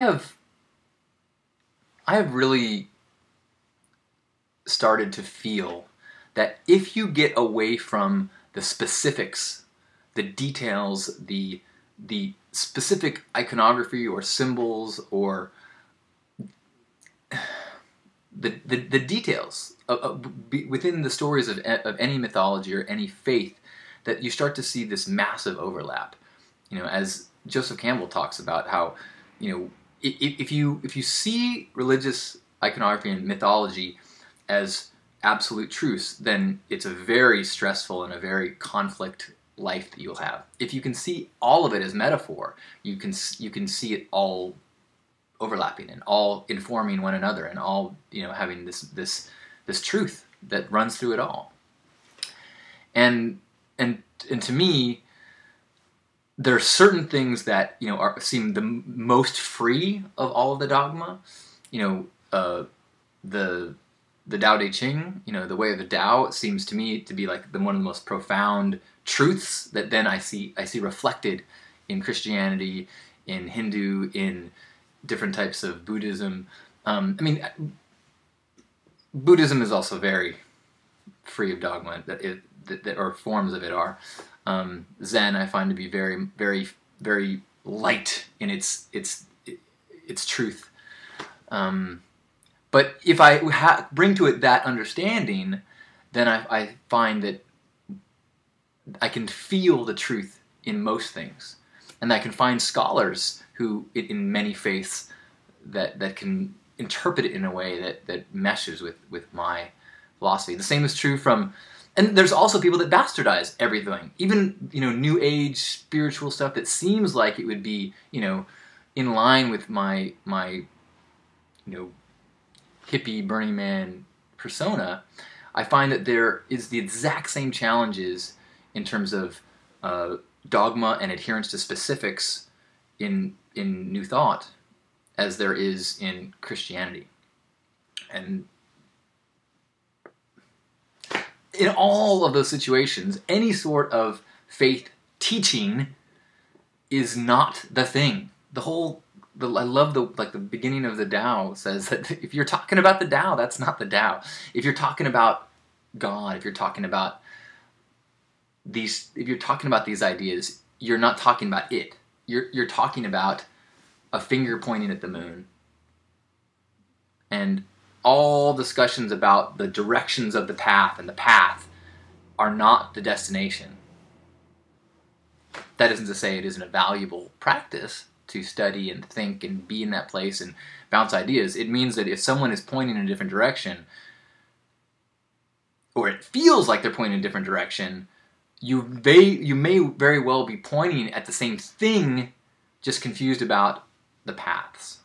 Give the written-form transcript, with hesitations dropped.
have I have really started to feel that if you get away from the specifics, the details, the specific iconography or symbols or the details within the stories of any mythology or any faith, that you start to see this massive overlap. As Joseph Campbell talks about how, if you see religious iconography and mythology as absolute truths, then it's a very stressful and a very conflict life that you'll have. If you can see all of it as metaphor, you can see it all overlapping and all informing one another, and all having this truth that runs through it all. And to me, there are certain things that seem the most free of all of the dogma. The Tao Te Ching, the way of the Tao, seems to me to be like one of the most profound truths that then I see reflected in Christianity, in Hindu, in different types of Buddhism. Buddhism is also very free of dogma, or forms of it are. Zen I find to be very, very, very light in its truth. But if I bring to it that understanding, then I find that I can feel the truth in most things, and I can find scholars who, in many faiths, that can interpret it in a way that meshes with my philosophy. The same is true and there's also people that bastardize everything, even New Age spiritual stuff that seems like it would be in line with my hippie Burning Man persona. I find that there is the exact same challenges in terms of dogma and adherence to specifics in New Thought as there is in Christianity. And in all of those situations, any sort of faith teaching is not the thing. I love the beginning of the Tao says that if you're talking about the Tao, that's not the Tao. If you're talking about God, if you're talking about these ideas, you're not talking about it. You're talking about a finger pointing at the moon. And all discussions about the directions of the path and the path are not the destination. That isn't to say it isn't a valuable practice to study and think and be in that place and bounce ideas. It means that if someone is pointing in a different direction, or it feels like they're pointing in a different direction, you may very well be pointing at the same thing, just confused about the paths.